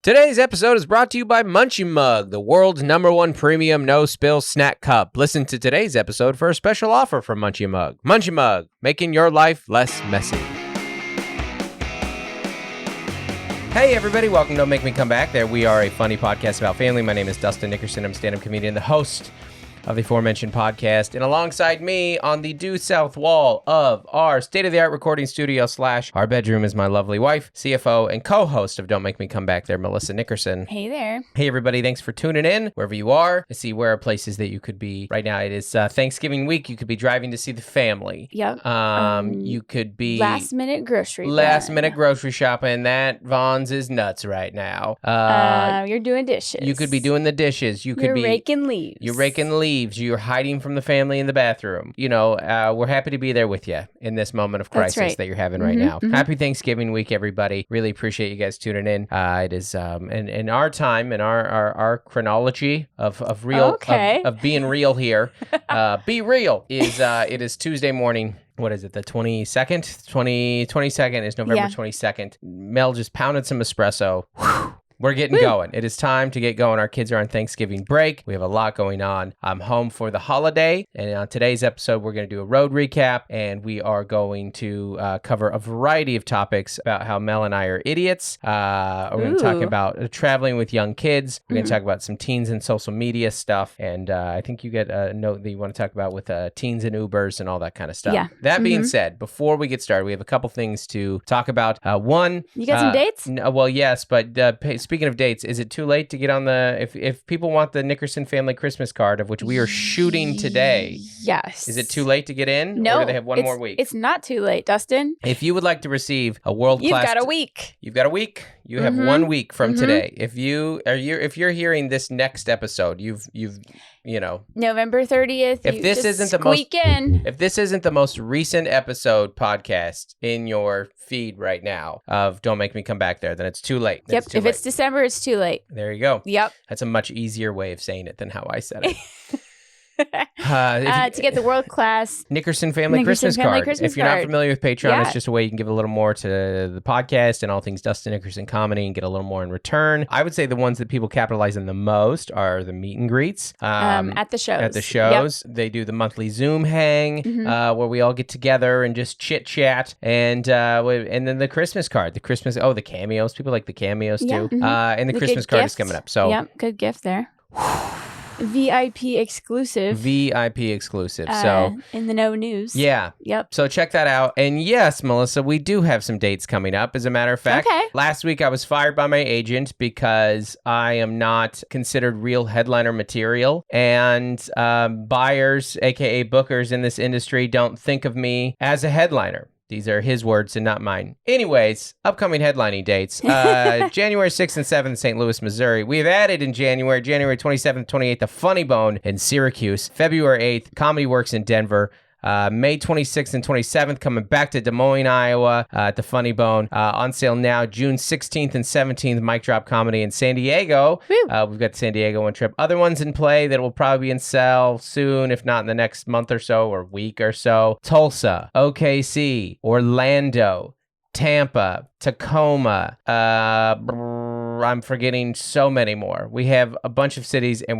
Today's episode is brought to you by Munchie Mug, the world's #1 premium no-spill snack cup. Listen to today's episode for a special offer from Munchie Mug. Munchie Mug, making your life less messy. Hey everybody, welcome to Don't Make Me Come Back There. We are a funny podcast about family. My name is Dustin Nickerson. I'm a stand-up comedian, the host of the aforementioned podcast, and alongside me on the due south wall of our state-of-the-art recording studio / our bedroom is my lovely wife, CFO, and co-host of Don't Make Me Come Back There, Melissa Nickerson. Hey there. Hey everybody, thanks for tuning in wherever you are. I see where are places that you could be. Right now it is Thanksgiving week. You could be driving to see the family. Yep. You could be last minute grocery shopping. That Vaughn's is nuts right now. You're doing dishes. You could be doing the dishes. You're raking leaves. You're raking leaves. You're hiding from the family in the bathroom. You know, we're happy to be there with you in this moment of crisis that you're having right now. Mm-hmm. Happy Thanksgiving week, everybody. Really appreciate you guys tuning in. It is in our time, in our chronology of real of being real here. Be real is it is Tuesday morning. What is it? The 22nd? 22nd is November 22nd. Mel just pounded some espresso. Whew. We're getting going. It is time to get going. Our kids are on Thanksgiving break. We have a lot going on. I'm home for the holiday. And on today's episode, we're going to do a road recap. And we are going to cover a variety of topics about how Mel and I are idiots. We're going to talk about traveling with young kids. We're going to talk about some teens and social media stuff. And I think you get a note that you want to talk about with teens and Ubers and all that kind of stuff. Yeah. That being said, before we get started, we have a couple things to talk about. One, you got some dates? Well, yes, but speaking of dates, is it too late to get on if people want the Nickerson family Christmas card, of which we are shooting today? Yes. Is it too late to get in? No. Or do they have one more week? It's not too late, Dustin. If you would like to receive a world-class... You've got a week. You've got a week. You have 1 week from today. If you're hearing this next episode, you've November 30th. If this isn't the most recent episode podcast in your feed right now of Don't Make Me Come Back There, then it's too late. Yep. If it's December, it's too late. There you go. Yep. That's a much easier way of saying it than how I said it. To get the world-class Nickerson family Christmas card. If you're not familiar with Patreon, it's just a way you can give a little more to the podcast and all things Dustin Nickerson comedy and get a little more in return. I would say the ones that people capitalize on the most are the meet and greets. At the shows. At the shows. Yep. They do the monthly Zoom hang where we all get together and just chit-chat. And then the Christmas card. The cameos. People like the cameos too. And the Christmas card is coming up. So yep, good gift there. VIP exclusive. So in the no news. Yeah. Yep. So check that out. And yes, Melissa, we do have some dates coming up, as a matter of fact. Okay. Last week I was fired by my agent because I am not considered real headliner material. And buyers, aka bookers in this industry, don't think of me as a headliner. These are his words and not mine. Anyways, upcoming headlining dates. January 6th and 7th, St. Louis, Missouri. We have added in January 27th, 28th, the Funny Bone in Syracuse. February 8th, Comedy Works in Denver. May 26th and 27th, coming back to Des Moines, Iowa at the Funny Bone. On sale now, June 16th and 17th, Mic Drop Comedy in San Diego. We've got the San Diego one trip. Other ones in play that will probably be in sale soon, if not in the next month or so or week or so. Tulsa, OKC, Orlando, Tampa, Tacoma, I'm forgetting so many more. We have a bunch of cities, and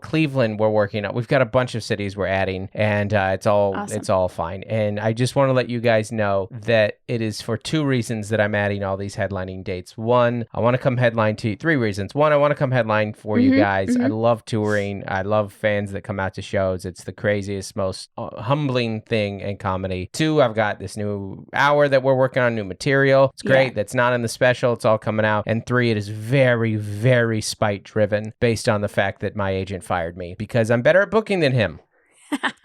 Cleveland we're working on. We've got a bunch of cities we're adding, and it's all fine. And I just want to let you guys know that it is for two reasons that I'm adding all these headlining dates. One, I want to come headline to 3 reasons. One, I want to come headline for you guys. I love touring. I love fans that come out to shows. It's the craziest, most humbling thing in comedy. 2, I've got this new hour that we're working on, new material. It's great. That's not in the special. It's all coming out. And 3, it is very, very spite driven based on the fact that my agent fired me because I'm better at booking than him.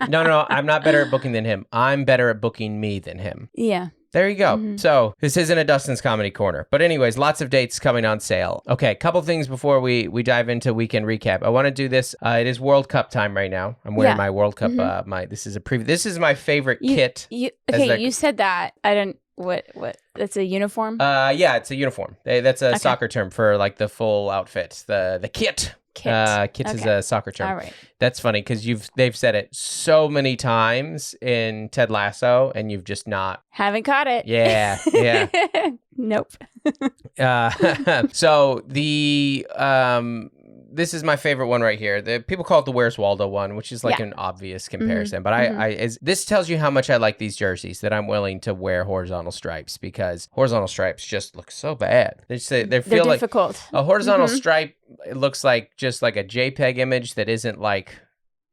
No, I'm not better at booking than him. I'm better at booking me than him. Yeah. There you go. So this isn't a Dustin's Comedy Corner. But anyways, lots of dates coming on sale. Okay, couple things before we dive into weekend recap. I want to do this. It is World Cup time right now. I'm wearing my World Cup. This is my favorite kit. You said that. I didn't. What? That's a uniform? Yeah, it's a uniform. That's a soccer term for like the full outfit. The kit. Kit is a soccer term. All right. That's funny because they've said it so many times in Ted Lasso, and you've just not haven't caught it. Yeah. Nope. So this is my favorite one right here. People call it the Where's Waldo one, which is like an obvious comparison. But this tells you how much I like these jerseys, that I'm willing to wear horizontal stripes, because horizontal stripes just look so bad. They feel like difficult. A horizontal stripe, it looks like just like a JPEG image that isn't like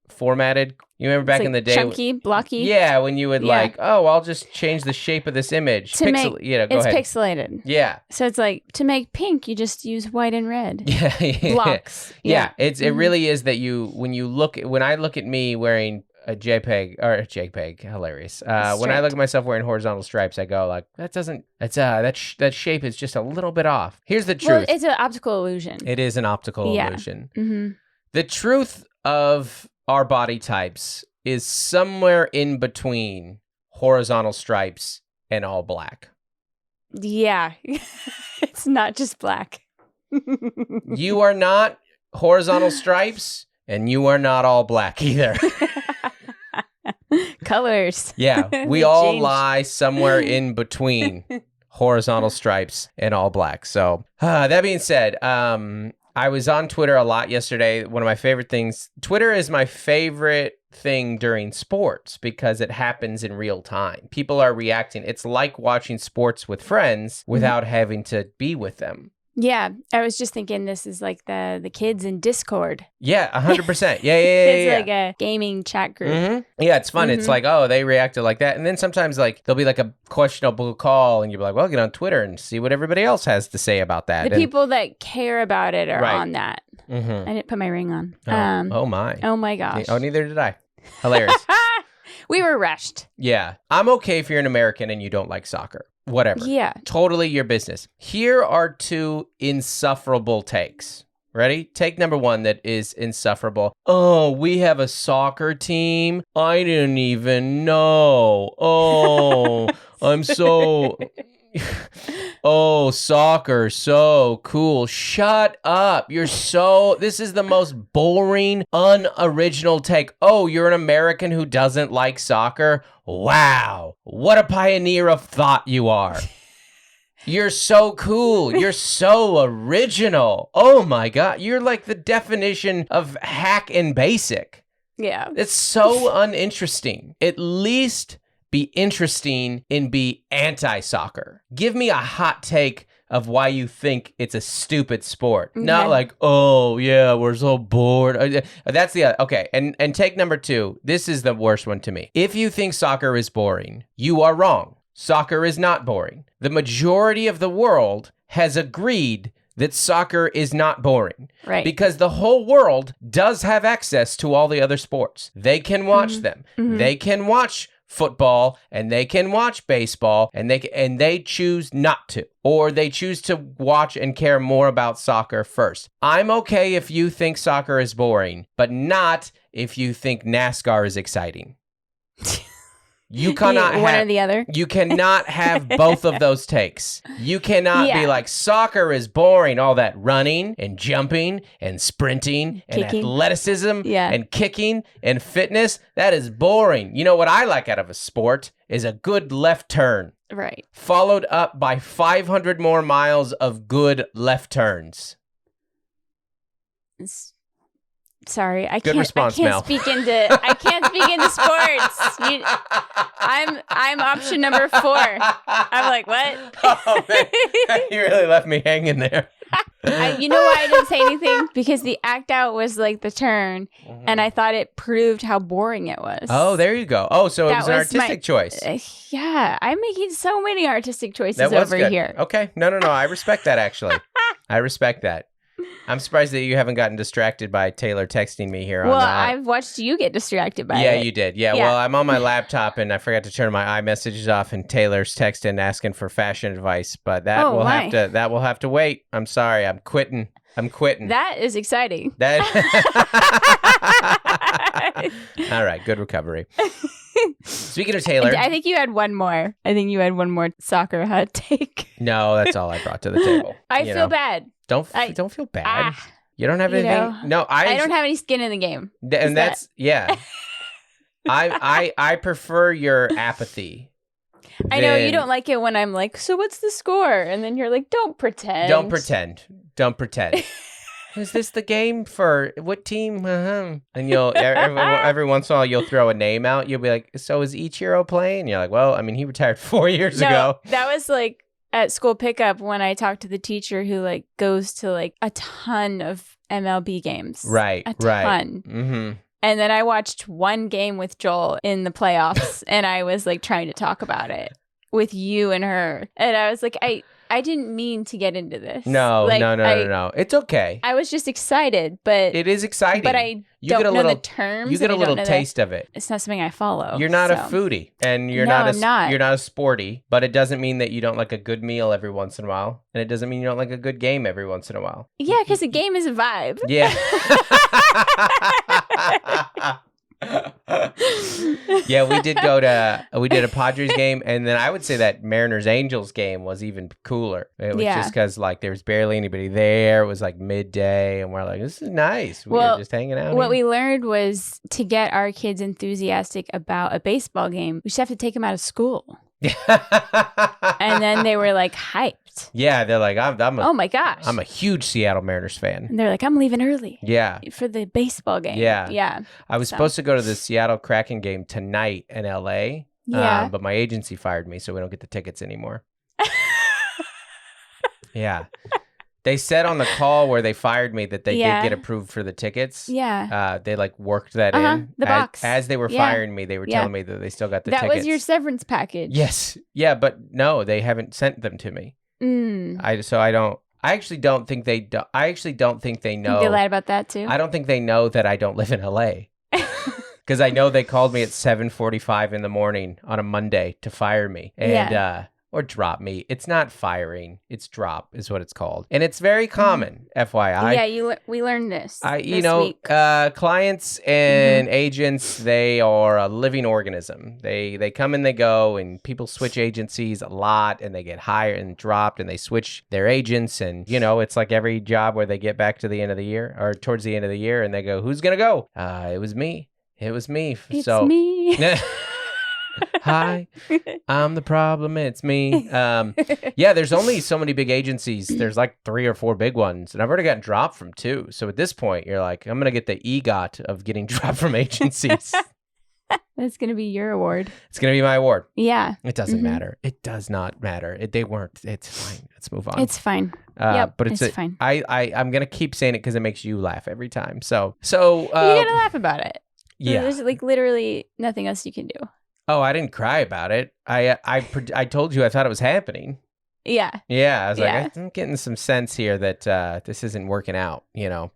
formatted. You remember back in the day, chunky, blocky. Yeah, when you would like, oh, I'll just change the shape of this image. It's pixelated. Yeah. So it's like, to make pink, you just use white and red. Yeah. Blocks. Yeah. It really is that when I look at me wearing a JPEG, hilarious. When I look at myself wearing horizontal stripes, I go like, that shape is just a little bit off. Here's the truth. Well, it's an optical illusion. It is an optical illusion. Mm-hmm. The truth of our body types is somewhere in between horizontal stripes and all black. Yeah. It's not just black. You are not horizontal stripes, and you are not all black either. Colors. Yeah, we all lie somewhere in between horizontal stripes and all black. So that being said, I was on Twitter a lot yesterday. One of my favorite things, Twitter is my favorite thing during sports because it happens in real time. People are reacting. It's like watching sports with friends without having to be with them. Yeah, I was just thinking this is like the kids in Discord. Yeah, 100%. Yeah. It's like a gaming chat group. Mm-hmm. Yeah, it's fun. It's like, oh, they reacted like that. And then sometimes like there'll be like a questionable call and you'll be like, well, get on Twitter and see what everybody else has to say about that. The people that care about it are on that. Mm-hmm. I didn't put my ring on. Oh my. Oh my gosh. Oh, neither did I. Hilarious. We were rushed. Yeah. I'm okay if you're an American and you don't like soccer. Whatever. Yeah. Totally your business. Here are two insufferable takes. Ready? Take number one that is insufferable. Oh, we have a soccer team? I didn't even know. Oh, I'm so... Oh, soccer, so cool. Shut up. This is the most boring, unoriginal take. Oh, you're an American who doesn't like soccer? Wow. What a pioneer of thought you are. You're so cool. You're so original. Oh my God. You're like the definition of hack and basic. Yeah. It's so uninteresting. At least be interesting and be anti-soccer. Give me a hot take of why you think it's a stupid sport. Okay. Not like, oh yeah, we're so bored. That's the okay. And take number two. This is the worst one to me. If you think soccer is boring, you are wrong. Soccer is not boring. The majority of the world has agreed that soccer is not boring. Right. Because the whole world does have access to all the other sports. They can watch them. Mm-hmm. They can watch football and they can watch baseball and they choose not to, or they choose to watch and care more about soccer first. I'm okay if you think soccer is boring, but not if you think NASCAR is exciting. You cannot one or the other. You cannot have both of those takes. You cannot be like, soccer is boring, all that running and jumping and sprinting and athleticism and kicking and fitness. That is boring. You know what I like out of a sport is a good left turn. Right. Followed up by 500 more miles of good left turns. Sorry, I can't speak into sports. I'm option number 4. I'm like, what? Oh man, you really left me hanging there. You know why I didn't say anything? Because the act out was like the turn, and I thought it proved how boring it was. Oh, there you go. Oh, so it was an artistic choice. Yeah, I'm making so many artistic choices over here. Okay, no, I respect that actually. I respect that. I'm surprised that you haven't gotten distracted by Taylor texting me here. Well, I've watched you get distracted by it. Yeah, you did. Yeah, well, I'm on my laptop and I forgot to turn my iMessages off, and Taylor's texting asking for fashion advice. But that will have to wait. I'm sorry. I'm quitting. That is exciting. All right. Good recovery. Speaking of Taylor, I think you had one more. Soccer hot take. No, that's all I brought to the table. I feel bad. Don't feel bad. You don't have anything. No, I don't have any skin in the game. And that's yeah. I prefer your apathy. I know you don't like it when I'm like, so what's the score? And then you're like, don't pretend. Don't pretend. Don't pretend. Is this the game for what team? And you'll every once in a while you'll throw a name out. You'll be like, so is Ichiro playing? You're like, well, I mean, he retired 4 years ago. That was like at school pickup when I talked to the teacher who like goes to like a ton of MLB games. Right. A ton. Mm-hmm. And then I watched one game with Joel in the playoffs and I was like trying to talk about it with you and her. And I was like, I didn't mean to get into this. No, like, no. It's okay. I was just excited, but it is exciting. But I don't know the terms. You get a little taste of it. It's not something I follow. You're not a foodie, and you're I'm not. You're not a sporty. But it doesn't mean that you don't like a good meal every once in a while, and it doesn't mean you don't like a good game every once in a while. Yeah, because a game is a vibe. Yeah. Yeah, we did a Padres game, and then I would say that Mariners Angels game was even cooler. It was just because like there was barely anybody there. It was like midday, and we're like, this is nice. We're just hanging out. What we learned was to get our kids enthusiastic about a baseball game, we just have to take them out of school. And then they were like hyped. Yeah, they're like, oh my gosh, I'm a huge Seattle Mariners fan. And they're like, I'm leaving early. Yeah, for the baseball game. Yeah. I was supposed to go to the Seattle Kraken game tonight in LA. Yeah, but my agency fired me, so we don't get the tickets anymore. Yeah. They said on the call where they fired me that they did get approved for the tickets. Yeah. They like worked that in. The box. As they were firing me, they were telling me that they still got the tickets. That was your severance package. Yes. Yeah, but no, they haven't sent them to me. I actually don't think they know. They lied about that too? I don't think they know that I don't live in LA. Because I know they called me at 7:45 in the morning on a Monday to fire me. And or drop me. It's not firing. It's drop is what it's called. And it's very common, FYI. Yeah, we learned this week. Clients and agents, they are a living organism. They come and they go, and people switch agencies a lot, and they get hired and dropped, and they switch their agents. And, it's like every job where they get back to the end of the year or towards the end of the year, and they go, who's going to go? It was me. It's me. Hi, I'm the problem. It's me. Yeah, there's only so many big agencies. There's like 3 or 4 big ones, and I've already gotten dropped from 2. So at this point, you're like, I'm going to get the EGOT of getting dropped from agencies. That's going to be your award. It's going to be my award. Yeah. It doesn't matter. It does not matter. They weren't. It's fine. Let's move on. It's fine. But it's fine. I'm going to keep saying it because it makes you laugh every time. So you got to laugh about it. Yeah. There's like literally nothing else you can do. Oh, I didn't cry about it. I told you I thought it was happening. Yeah. Yeah, I was like, I'm getting some sense here that this isn't working out,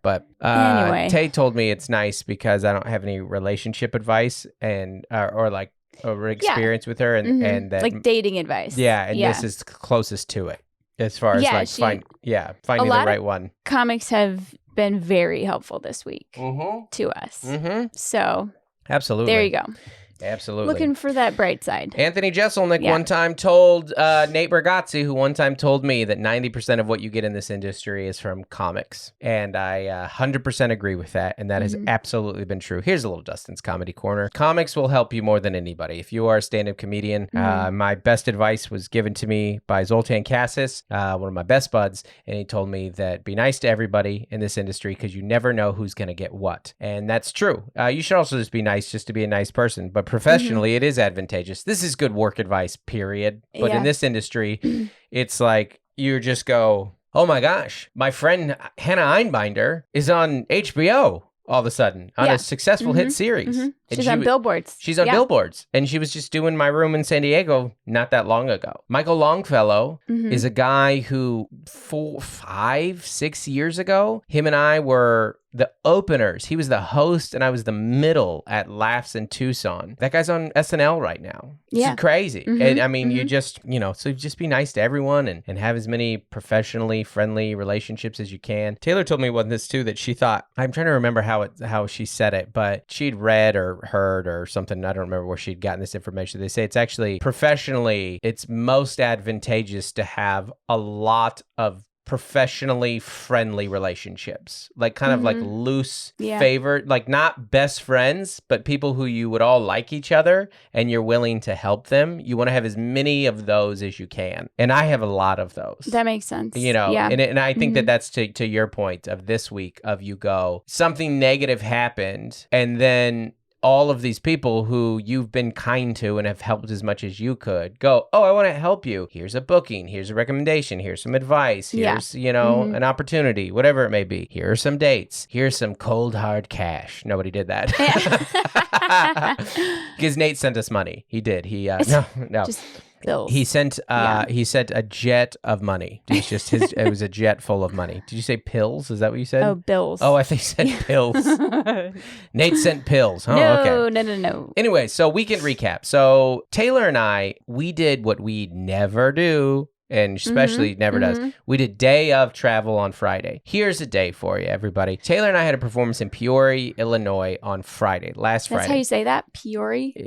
But anyway. Tay told me it's nice because I don't have any relationship advice or experience with her, and that, like dating advice. Yeah, and this is closest to it as far as finding the right one. Comics have been very helpful this week to us. So absolutely, there you go. Absolutely. Looking for that bright side. Anthony Jeselnik one time told Nate Bargatze, who one time told me that 90% of what you get in this industry is from comics. And I 100% agree with that. And that has absolutely been true. Here's a little Dustin's Comedy Corner. Comics will help you more than anybody. If you are a stand-up comedian, my best advice was given to me by Zoltan Cassis, one of my best buds. And he told me that be nice to everybody in this industry because you never know who's going to get what. And that's true. You should also just be nice just to be a nice person. But professionally, it is advantageous. This is good work advice, period. But in this industry, it's like you just go, oh my gosh, my friend Hannah Einbinder is on HBO all of a sudden on a successful hit series. She's on billboards. She's on billboards. And she was just doing my room in San Diego not that long ago. Michael Longfellow is a guy who 4, 5, 6 years ago, him and I were the openers. He was the host and I was the middle at Laughs in Tucson. That guy's on SNL right now. It's crazy. And I mean, you just, so just be nice to everyone and have as many professionally friendly relationships as you can. Taylor told me one this too, that she thought, I'm trying to remember how she said it, but she'd read or heard or something. I don't remember where she'd gotten this information. They say it's actually professionally, it's most advantageous to have a lot of professionally friendly relationships, like kind of like loose favor, like not best friends, but people who you would all like each other and you're willing to help them. You want to have as many of those as you can. And I have a lot of those. That makes sense. And I think that that's to your point of this week of you go, something negative happened and then all of these people who you've been kind to and have helped as much as you could go, oh, I want to help you. Here's a booking. Here's a recommendation. Here's some advice. Here's, an opportunity, whatever it may be. Here are some dates. Here's some cold, hard cash. Nobody did that. Because Nate sent us money. He did. No. Just bills. He sent a jet of money. It's just it was a jet full of money. Did you say pills? Is that what you said? Oh, bills. Oh, I think you said pills. Nate sent pills. Oh, okay. No. Anyway, so weekend recap. So Taylor and I, we did what we never do, and especially never does. We did day of travel on Friday. Here's a day for you, everybody. Taylor and I had a performance in Peoria, Illinois on Friday, last Friday. That's how you say that? Peoria?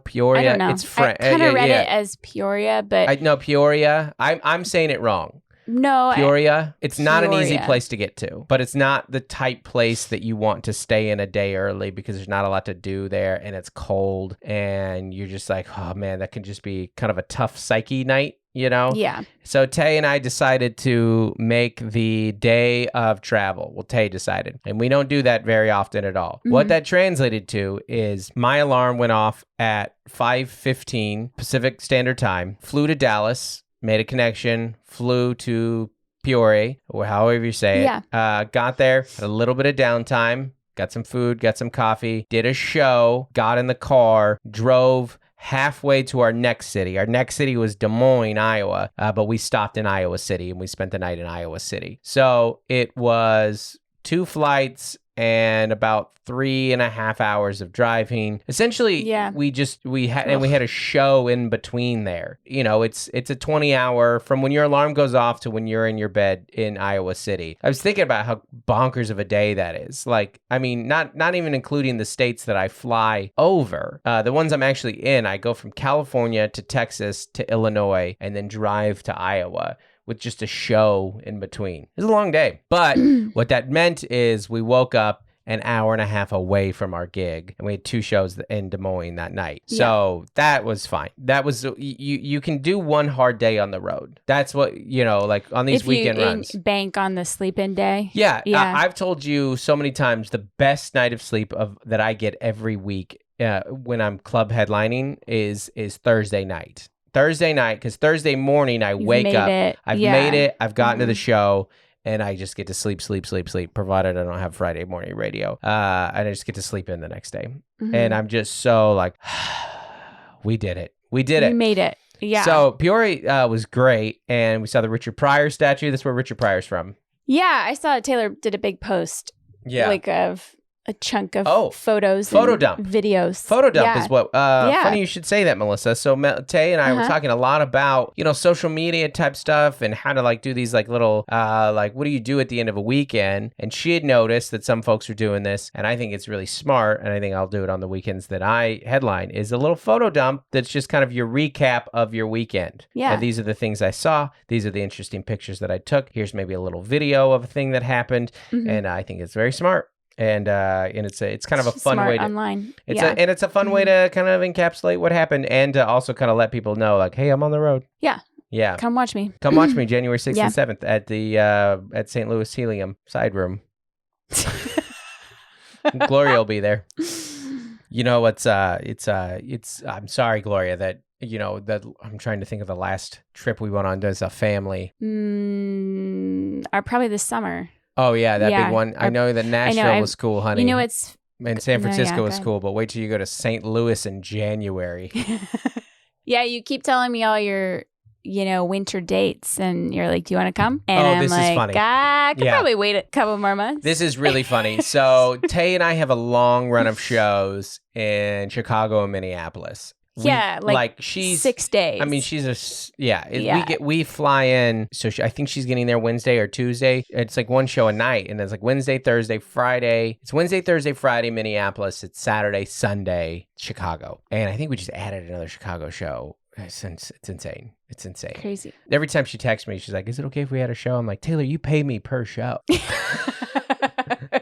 Peoria. I don't know. It's French. I kind of read it as Peoria, but... No, Peoria. I'm saying it wrong. No, Peoria. It's not an easy place to get to, but it's not the type place that you want to stay in a day early because there's not a lot to do there and it's cold and you're just like, oh man, that could just be kind of a tough psyche night. Yeah. So Tay and I decided to make the day of travel. Well, Tay decided, and we don't do that very often at all. What that translated to is my alarm went off at 5:15 Pacific Standard Time, flew to Dallas, made a connection, flew to Peoria, or however you say it. Got there, had a little bit of downtime, got some food, got some coffee, did a show, got in the car, drove halfway to our next city. Our next city was Des Moines, Iowa, but we stopped in Iowa City and we spent the night in Iowa City. So it was 2 flights and about 3.5 hours of driving. Essentially, we had a show in between there. It's a 20-hour from when your alarm goes off to when you're in your bed in Iowa City. I was thinking about how bonkers of a day that is. Like, I mean, not even including the states that I fly over. The ones I'm actually in, I go from California to Texas to Illinois and then drive to Iowa, with just a show in between. It was a long day. But what that meant is we woke up an hour and a half away from our gig, and we had 2 shows in Des Moines that night. So that was fine. That was, you can do one hard day on the road. That's what, like on these weekend runs. Bank on the sleep-in day. Yeah. I've told you so many times the best night of sleep that I get every week when I'm club headlining is Thursday night. Because Thursday morning I wake up. I've made it. I've gotten to the show, and I just get to sleep, provided I don't have Friday morning radio. And I just get to sleep in the next day. And I'm just so like, we did it. We made it. Yeah. So Peoria was great, and we saw the Richard Pryor statue. That's where Richard Pryor's from. Yeah, I saw Taylor did a big post. Yeah. Like of a chunk of photos, photo dump, videos. Photo dump is what. Funny you should say that, Melissa. So Tay and I were talking a lot about social media type stuff and how to like do these like little like what do you do at the end of a weekend? And she had noticed that some folks are doing this, and I think it's really smart. And I think I'll do it on the weekends that I headline. Is a little photo dump that's just kind of your recap of your weekend. Yeah, and these are the things I saw. These are the interesting pictures that I took. Here's maybe a little video of a thing that happened, and I think it's very smart. And it's kind of a fun way to online. It's a fun way to kind of encapsulate what happened and to also kind of let people know like, hey, I'm on the road. Yeah. Come watch me. January 6th and 7th at the at St. Louis Helium side room. Gloria will be there. I'm sorry, Gloria, that that I'm trying to think of the last trip we went on as a family. Probably this summer. Oh, yeah, that big one. I know that Nashville was cool, honey. It's... And San Francisco was cool, but wait till you go to St. Louis in January. Yeah, you keep telling me all your, winter dates, and you're like, do you want to come? And I'm this like, is funny. I could probably wait a couple more months. This is really funny. So Tay and I have a long run of shows in Chicago and Minneapolis. She's 6 days. I mean, we fly in. So I think she's getting there Wednesday or Tuesday. It's like one show a night, and it's like Wednesday, Thursday, Friday. It's Wednesday, Thursday, Friday, Minneapolis. It's Saturday, Sunday, Chicago. And I think we just added another Chicago show It's insane. It's insane. Crazy. Every time she texts me, she's like, "Is it okay if we had a show?" I'm like, "Taylor, you pay me per show."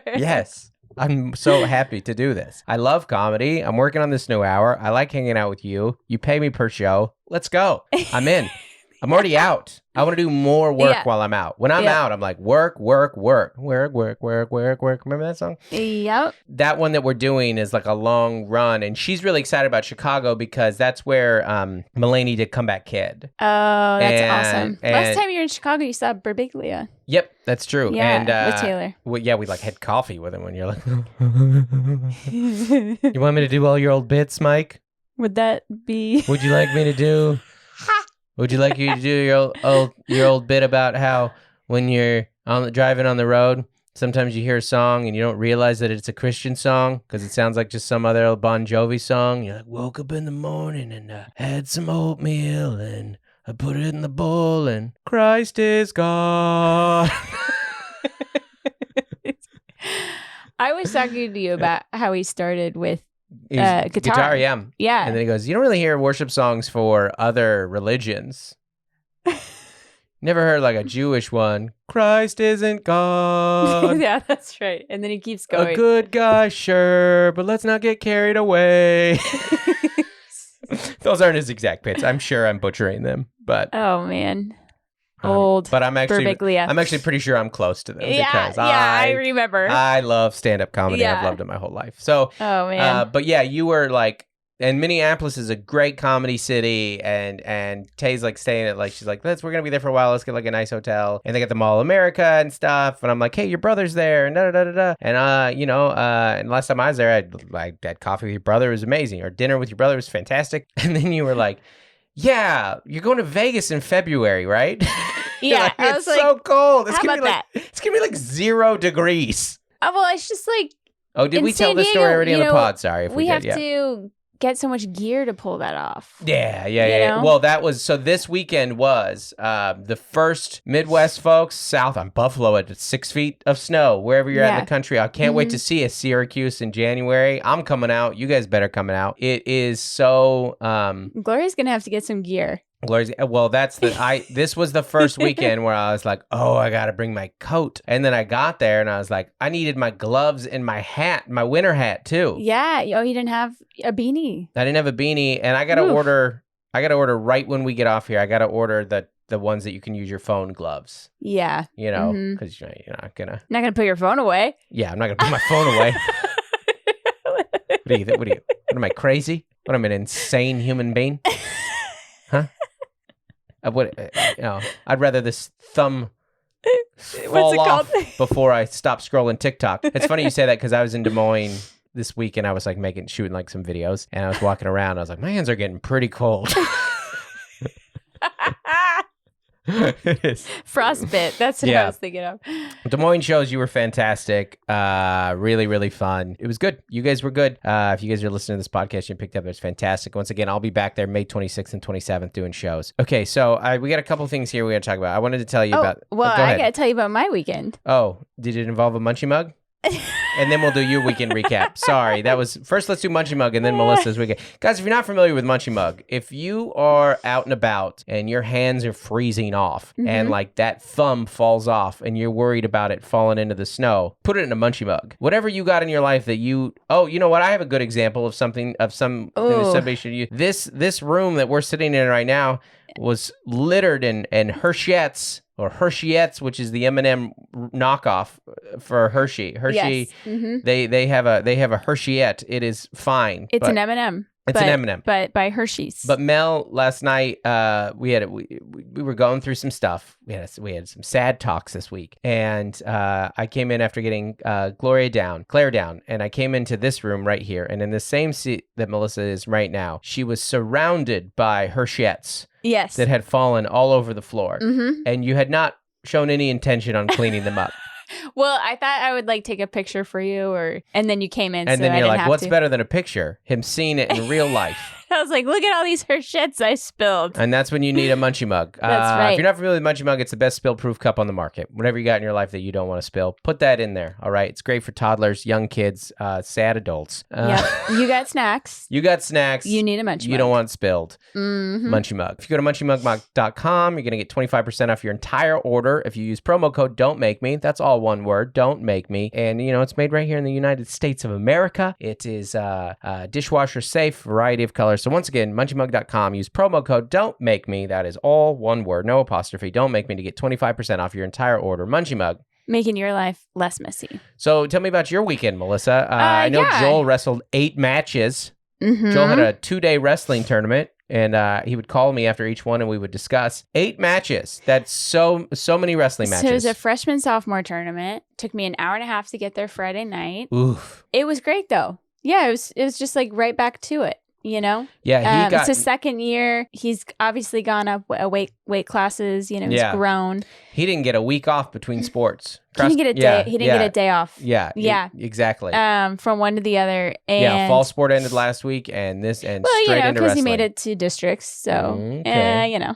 Yes. I'm so happy to do this. I love comedy. I'm working on this new hour. I like hanging out with you. You pay me per show. Let's go. I'm in. I'm already out. I want to do more work while I'm out. When I'm out, I'm like, work. Remember that song? Yep. That one that we're doing is like a long run. And she's really excited about Chicago because that's where Mulaney did Comeback Kid. Oh, that's awesome. Last time you were in Chicago, you saw Berbiglia. Yep, that's true. Yeah, and, with Taylor. We like had coffee with him when you're like, you want me to do all your old bits, Mike? Would that be? Would you like me to do? Would you like you to do your old bit about how when you're driving on the road, sometimes you hear a song and you don't realize that it's a Christian song because it sounds like just some other Bon Jovi song. You're like, woke up in the morning and I had some oatmeal and I put it in the bowl and Christ is God. I was talking to you about how he started with guitar. Yeah. And then he goes, you don't really hear worship songs for other religions. Never heard like a Jewish one. Christ isn't God. Yeah, that's right. And then he keeps going. A good guy, sure, but let's not get carried away. Those aren't his exact bits. I'm sure I'm butchering them, but oh man. Old. But I'm actually Berbiglia. pretty sure I'm close to them. Yeah, I remember. I love stand-up comedy. Yeah. I've loved it my whole life. So, oh man. But yeah, you were like, and Minneapolis is a great comedy city, and Tay's like staying at like, she's like, we're gonna be there for a while. Let's get like a nice hotel, and they got the Mall of America and stuff. And I'm like, hey, your brother's there, and and and last time I was there, I had coffee with your brother. It was amazing, or dinner with your brother was fantastic. And then you were like, yeah, you're going to Vegas in February, right? Yeah, like, I was it's so cold. It's how gonna about be like, it's gonna be like 0 degrees. Oh, well, it's just like. Oh, did we tell this story already on the pod? Sorry if we did. We have to get so much gear to pull that off. Yeah. Well, that was, so this weekend was the first Midwest folks south on Buffalo at 6 feet of snow, wherever you're at in the country. I can't wait to see a Syracuse in January. I'm coming out. You guys better coming out. It is so... Gloria's going to have to get some gear. Well, this was the first weekend where I was like, oh, I got to bring my coat. And then I got there and I was like, I needed my gloves and my hat, my winter hat too. Yeah. Oh, you didn't have a beanie. I didn't have a beanie, and I got to order right when we get off here. I got to order the ones that you can use your phone gloves. Yeah. You know, because you're not going to. Not going to put your phone away. Yeah, I'm not going to put my phone away. What am I, crazy? What, I'm an insane human being? Huh? I'd rather this thumb fall off before I stop scrolling TikTok. It's funny you say that because I was in Des Moines this week and I was like shooting like some videos, and I was walking around. I was like, my hands are getting pretty cold. It is. Frostbite. That's what I was thinking of. Des Moines shows, you were fantastic. Really, really fun. It was good. You guys were good. If you guys are listening to this podcast, you picked up, it's fantastic. Once again, I'll be back there May 26th and 27th doing shows. Okay, so we got a couple things here we got to talk about. I wanted to tell you about... Well, I got to tell you about my weekend. Oh, did it involve a Munchie Mug? And then we'll do your weekend recap. Sorry, that was... First, let's do Munchie Mug and then Melissa's weekend. Guys, if you're not familiar with Munchie Mug, if you are out and about and your hands are freezing off and like that thumb falls off and you're worried about it falling into the snow, put it in a Munchie Mug. Whatever you got in your life that you... Oh, you know what? I have a good example of something that somebody should use. This room that we're sitting in right now was littered in Hershey's, or Hershey's, which is the M&M knockoff for Hershey. Hershey, yes. They have a Hersheyette. It is fine. It's an M&M. It's an M&M, but by Hershey's. But Mel, last night, we were going through some stuff. We had some sad talks this week, and I came in after getting Claire down, and I came into this room right here, and in the same seat that Melissa is right now, she was surrounded by Hershey's. Yes. That had fallen all over the floor, and you had not shown any intention on cleaning them up. Well, I thought I would like take a picture for you, and then you came in, and so then you're I like, didn't have "What's to. better than a picture? Him seeing it in real life." I was like, look at all these her shits I spilled. And that's when you need a Munchie Mug. That's right. If you're not familiar with Munchie Mug, it's the best spill-proof cup on the market. Whatever you got in your life that you don't want to spill, put that in there, all right? It's great for toddlers, young kids, sad adults. Yep. You got snacks. You got snacks. You need a Munchie Mug. You don't want it spilled. Mm-hmm. Munchie Mug. If you go to munchiemug.com, you're going to get 25% off your entire order if you use promo code Don't Make Me. That's all one word, Don't Make Me. And, you know, it's made right here in the United States of America. It is dishwasher safe, variety of colors. So once again, munchiemug.com, use promo code Don't Make Me. That is all one word, no apostrophe. Don't Make Me to get 25% off your entire order. Munchie Mug. Making your life less messy. So tell me about your weekend, Melissa. I know Joel wrestled 8 matches. Mm-hmm. Joel had a 2-day wrestling tournament, and he would call me after each one, and we would discuss 8 matches. That's so many wrestling matches. So it was a freshman-sophomore tournament. Took me an hour and a half to get there Friday night. Oof. It was great, though. Yeah, it was just like right back to it. You know? Yeah, it's his second year. He's obviously gone up weight classes. You know, he's grown. He didn't get a week off between sports. He didn't get a day. He didn't get a day off. Yeah. Exactly. From one to the other. And fall sport ended last week, and straight into wrestling. Because he made it to districts. So, you know.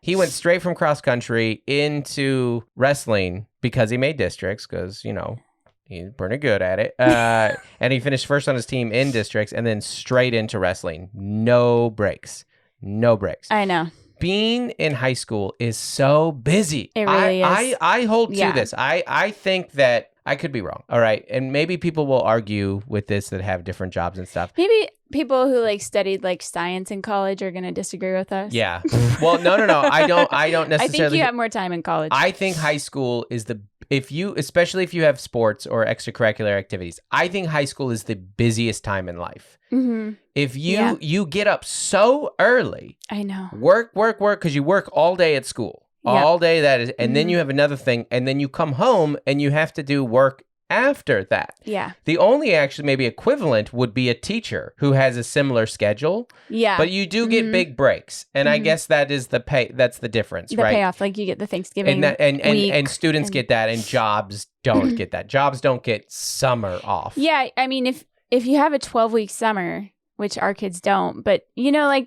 He went straight from cross country into wrestling because he made districts. Because he's pretty good at it. And he finished first on his team in districts and then straight into wrestling. No breaks. I know. Being in high school is so busy. It really is. I hold to this. I think that I could be wrong. All right. And maybe people will argue with this that have different jobs and stuff. Maybe people who studied science in college are going to disagree with us. Yeah. Well, no. I don't necessarily. I think you have more time in college. I think high school is especially if you have sports or extracurricular activities, I think high school is the busiest time in life. Mm-hmm. If you get up so early, I know. Work, because you work all day at school. All day that is, and then you have another thing, and then you come home and you have to do work after that. Yeah. The only actually maybe equivalent would be a teacher who has a similar schedule. Yeah. But you do get big breaks. And I guess that is the pay. That's the difference, the right? Payoff. You get the Thanksgiving and students get that, and jobs don't get that. Jobs don't get summer off. Yeah. I mean, if you have a 12-week summer, which our kids don't, but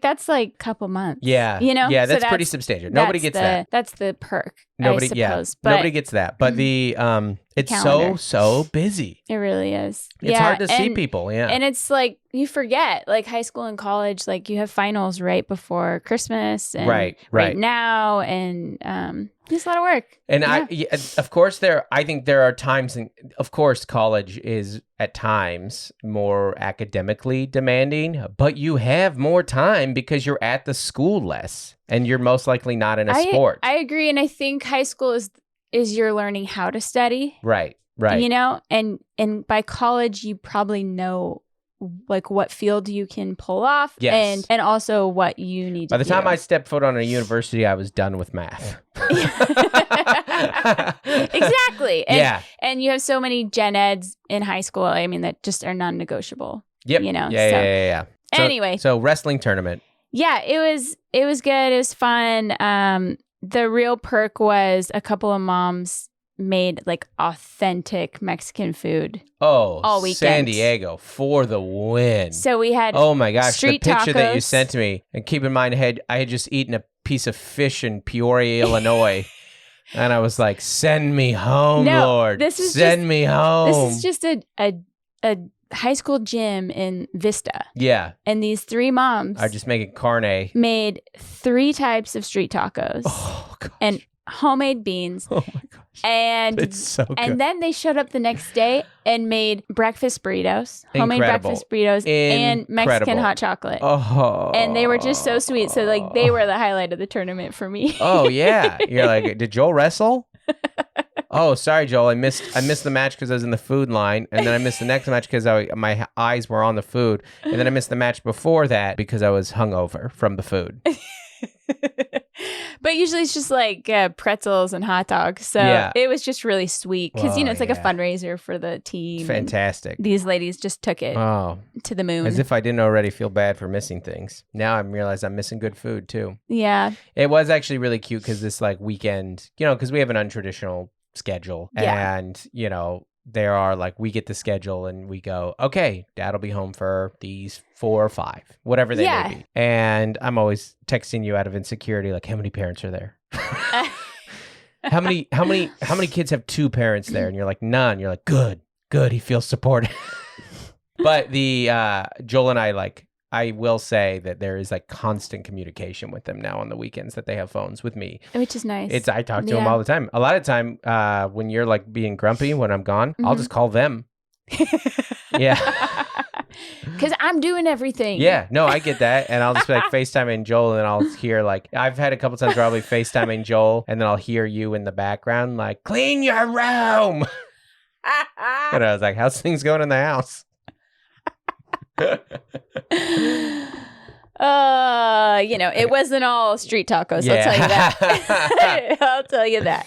that's a couple months. Yeah. Yeah, that's pretty substantial. Nobody gets that. That's the perk. Nobody, I suppose. But nobody gets that. But the it's calendar. so busy. It really is. It's hard to see people. Yeah. And it's you forget high school and college, you have finals right before Christmas and right now, and it's a lot of work. And of course I think there are times, of course college is at times more academically demanding, but you have more time because you're at the school less and you're most likely not in a sport. I agree. And I think high school is you're learning how to study. Right. And by college, you probably know what field you can pull off, and also what you need to do. By the time I stepped foot on a university, I was done with math. Exactly. And you have so many gen eds in high school, that just are non-negotiable. Yep. Yeah. Anyway. So wrestling tournament. Yeah, it was good. It was fun. The real perk was a couple of moms made authentic Mexican food. All weekend. San Diego for the win. So we had oh my gosh, the picture tacos. that you sent to me. And keep in mind, I had just eaten a piece of fish in Peoria, Illinois. And I was like, send me home, Lord. Send me home. This is just a high school gym in Vista. Yeah. And these 3 moms are just making carne. Made 3 types of street tacos. Oh, gosh. And homemade beans. Oh my gosh. And it's so good. And then they showed up the next day and made breakfast burritos, homemade breakfast burritos, and Mexican hot chocolate. Oh. And they were just so sweet. So they were the highlight of the tournament for me. Oh yeah. You're like, did Joel wrestle? Oh, sorry, Joel. I missed the match because I was in the food line, and then I missed the next match because my eyes were on the food, and then I missed the match before that because I was hungover from the food. But usually it's just pretzels and hot dogs. So it was just really sweet because, it's a fundraiser for the team. Fantastic. These ladies just took it to the moon. As if I didn't already feel bad for missing things. Now I realize I'm missing good food too. Yeah. It was actually really cute because this weekend, because we have an untraditional schedule and, there are like, we get the schedule and we go, okay, Dad'll be home for these 4 or 5, whatever they may be. And I'm always texting you out of insecurity, like, how many parents are there? How many kids have 2 parents there? And you're like, none. You're like, good. He feels supported. But Joel and I will say that there is like constant communication with them now on the weekends that they have phones with me. Which is nice. I talk to them all the time. A lot of time when you're like being grumpy when I'm gone, I'll just call them. Yeah. Because I'm doing everything. Yeah. No, I get that. And I'll just be like FaceTiming Joel, and then I'll hear like, I've had a couple times where I'll be FaceTiming Joel, and then I'll hear you in the background like, clean your room. And I was like, how's things going in the house? It wasn't all street tacos. Yeah. I'll tell you that.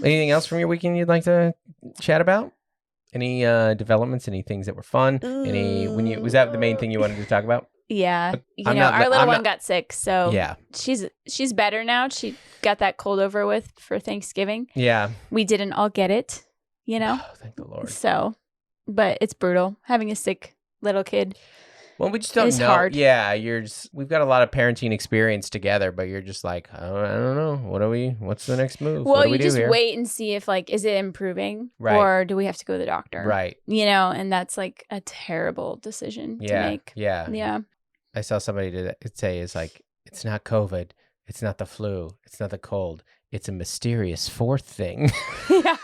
Anything else from your weekend you'd like to chat about? Any developments? Any things that were fun? Was that the main thing you wanted to talk about? Yeah, our little one got sick, so yeah, she's better now. She got that cold over with for Thanksgiving. Yeah, we didn't all get it, Oh, thank the Lord. So, but it's brutal having a sick little kid. Well, we just don't know. Hard. Yeah, we've got a lot of parenting experience together, but you're just like, I don't know. What's the next move? Well, you just wait and see if is it improving, right, or do we have to go to the doctor? Right. And that's like a terrible decision to make. Yeah. Yeah. I saw somebody say it's like, it's not COVID. It's not the flu. It's not the cold. It's a mysterious 4th thing. Yeah.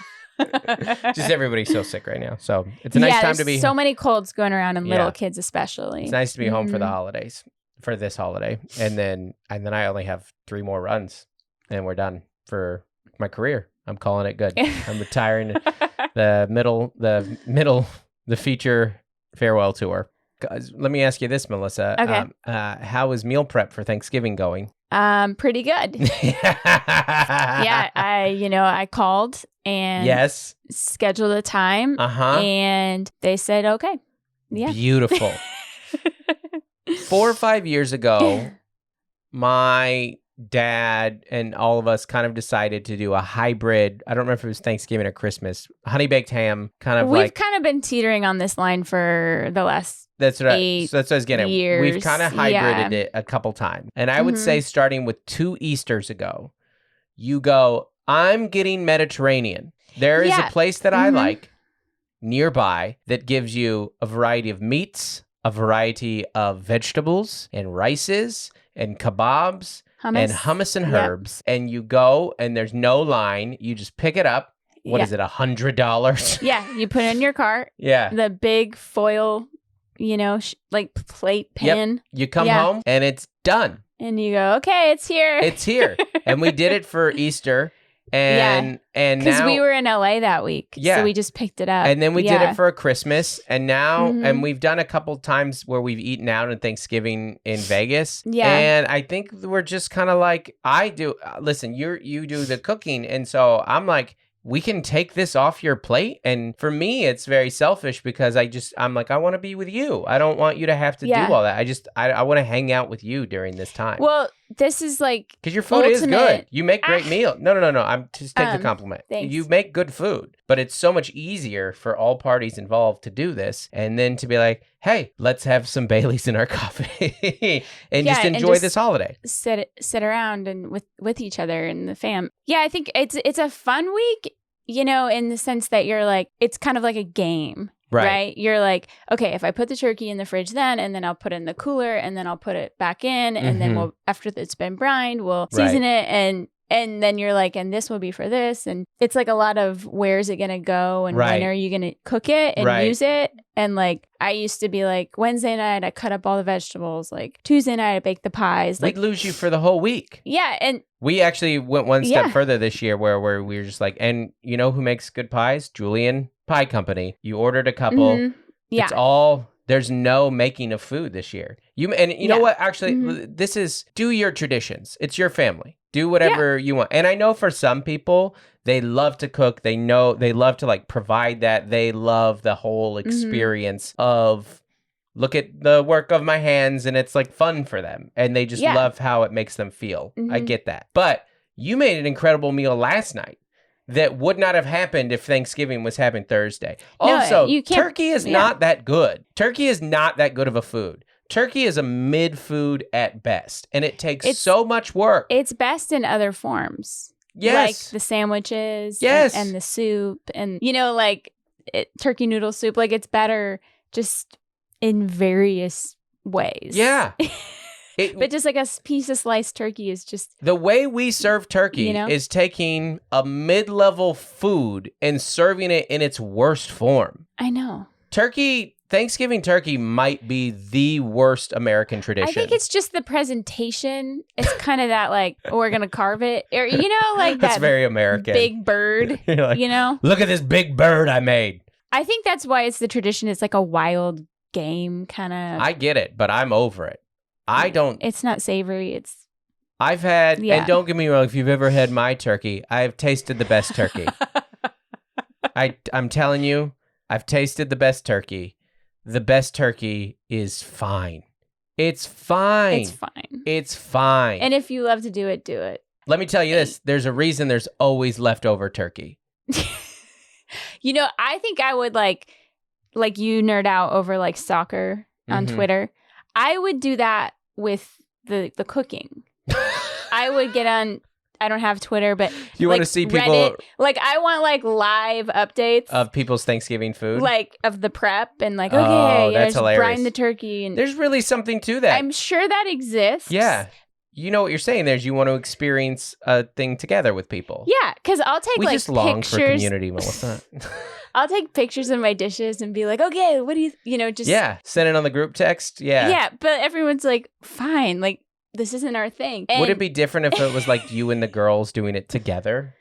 Just everybody's so sick right now, so it's a nice time to be. So many colds going around, and little kids especially. It's nice to be home for the holidays, for this holiday, and then I only have 3 more runs, and we're done for my career. I'm calling it good. I'm retiring the feature farewell tour. Let me ask you this, Melissa. Okay. How is meal prep for Thanksgiving going? Pretty good. Yeah, I called and scheduled a time. And they said okay. Yeah. Beautiful. 4 or 5 years ago, my dad and all of us kind of decided to do a hybrid. I don't remember if it was Thanksgiving or Christmas. Honey baked ham, We've kind of been teetering on this line for the last That's what I was getting at. We've kind of hybrided it a couple times. And I would say starting with 2 Easters ago, you go, I'm getting Mediterranean. There is a place that I like nearby that gives you a variety of meats, a variety of vegetables and rices and kebabs and hummus and herbs. And you go and there's no line. You just pick it up. What is it, $100? Yeah, you put it in your cart. Yeah. The big foil, plate pan. Yep. You come home and it's done. And you go, okay, it's here. It's here. And we did it for Easter. And because we were in LA that week. Yeah. So we just picked it up. And then we did it for Christmas. And now, and we've done a couple times where we've eaten out on Thanksgiving in Vegas. Yeah. And I think we're just kind of like, listen, you do the cooking. And so I'm like, we can take this off your plate. And for me, it's very selfish because I'm like, I want to be with you. I don't want you to have to do all that. I want to hang out with you during this time. Well, this is like, because your food is good. You make great meals. No. I'm just take the compliment. Thanks. You make good food, but it's so much easier for all parties involved to do this. And then to be like, hey, let's have some Baileys in our coffee and just enjoy this holiday. Sit around and with each other and the fam. Yeah, I think it's a fun week, in the sense that you're like, it's kind of like a game. Right. You're like, okay, if I put the turkey in the fridge and then I'll put it in the cooler and then I'll put it back in and then after it's been brined, we'll season it and then you're like, and this will be for this. And it's like a lot of where's it going to go and when are you going to cook it and use it? And like, I used to be like, Wednesday night, I cut up all the vegetables. Like Tuesday night, I bake the pies. We'd lose you for the whole week. Yeah. And we actually went one step further this year where we were just like, and you know who makes good pies? Julian Pie Company. You ordered a couple. Yeah. It's all, there's no making of food this year. You know what? Actually, this is, do your traditions. It's your family. Do whatever you want. And I know for some people, they love to cook. They know they love to like provide that. They love the whole experience of look at the work of my hands and it's like fun for them. And they just love how it makes them feel. I get that. But you made an incredible meal last night. that would not have happened if Thanksgiving was happening Thursday. No, Also, you can't- turkey is not that good. Turkey is not that good of a food. Turkey is a mid food at best, and it takes so much work. It's best in other forms. Yes. Like the sandwiches Yes. and the soup and, like turkey noodle soup. Like it's better just in various ways. Yeah. But just like a piece of sliced turkey is just... The way we serve turkey is taking a mid-level food and serving it in its worst form. I know. Thanksgiving turkey might be the worst American tradition. I think it's just the presentation. It's kind of that like, we're going to carve it. Or, like That's that very American. big bird, like, Look at this big bird I made. I think that's why it's the tradition. It's like a wild game kind of... I get it, but I'm over it. I don't... It's not savory. I've had... And don't get me wrong, if you've ever had my turkey, I've tasted the best turkey. I'm telling you, I've tasted the best turkey. The best turkey is fine. It's fine. It's fine. It's fine. And if you love to do it, do it. Let me tell you this. There's a reason there's always leftover turkey. I think I would like you nerd out over like soccer on Twitter. I would do that with the cooking. I would get on... I don't have Twitter, but you want to see people Reddit, I want live updates of people's Thanksgiving food, of the prep and that's just hilarious. brine the turkey. And there's really something to that. I'm sure that exists. Yeah, you know what you're saying. There's you want to experience a thing together with people. Yeah, because I'll take we just long pictures. For community, Melissa. I'll take pictures of my dishes and be like, okay, what do you just send it on the group text. Yeah, but everyone's like, fine, this isn't our thing. And would it be different if it was like you and the girls doing it together?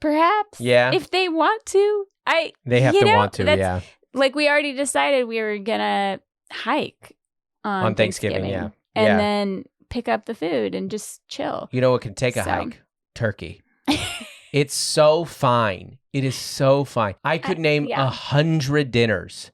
Perhaps. Yeah. If they want to. They have to want to, yeah. We already decided we were going to hike on Thanksgiving. Yeah. And then pick up the food and just chill. You know what can take a hike? Turkey. It's so fine. It is so fine. I could name 100 dinners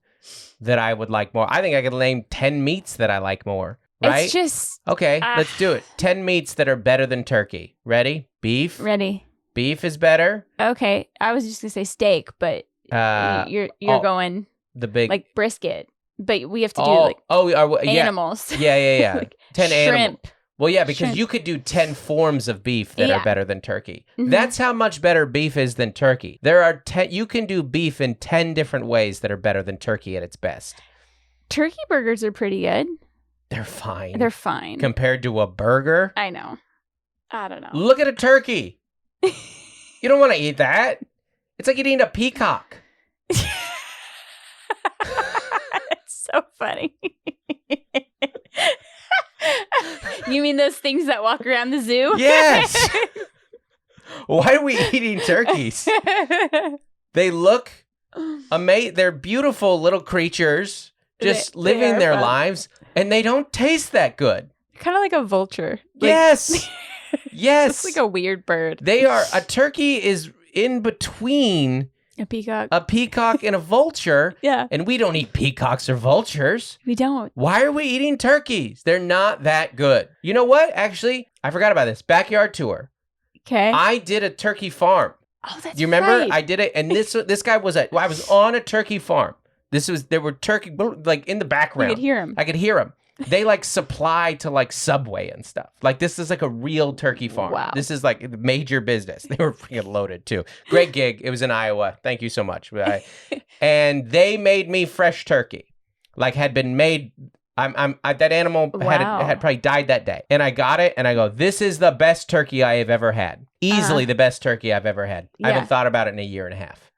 that I would like more. I think I could name 10 meats that I like more. Right? It's just... Okay, let's do it. 10 meats that are better than turkey. Ready? Beef? Ready. Beef is better. Okay. I was just going to say steak, but you're going... The big... Like brisket. But we have to do animals. Yeah. 10 shrimp. animals. Well, yeah, because you could do 10 forms of beef that are better than turkey. That's how much better beef is than turkey. There are 10... You can do beef in 10 different ways that are better than turkey at its best. Turkey burgers are pretty good. They're fine. They're fine. Compared to a burger? I know. I don't know. Look at a turkey. You don't want to eat that. It's like eating a peacock. It's so funny. You mean those things that walk around the zoo? Yes. Why are we eating turkeys? They look amazing. They're beautiful little creatures just living their lives. And they don't taste that good. Kind of like a vulture. Yes. Yes. It's like a weird bird. A turkey is in between a peacock and a vulture. Yeah. And we don't eat peacocks or vultures. We don't. Why are we eating turkeys? They're not that good. You know what? Actually, I forgot about this. Backyard tour. Okay. I did a turkey farm. Oh, that's Do you remember? right. I did it. And this guy I was on a turkey farm. There were turkey in the background. You could hear them. I could hear them. They supply to Subway and stuff. This is a real turkey farm. Wow. This is major business. They were freaking loaded too. Great gig. It was in Iowa. Thank you so much. And they made me fresh turkey. Had been made. That animal had probably died that day. And I got it and I go, this is the best turkey I have ever had. Easily the best turkey I've ever had. I haven't thought about it in a year and a half.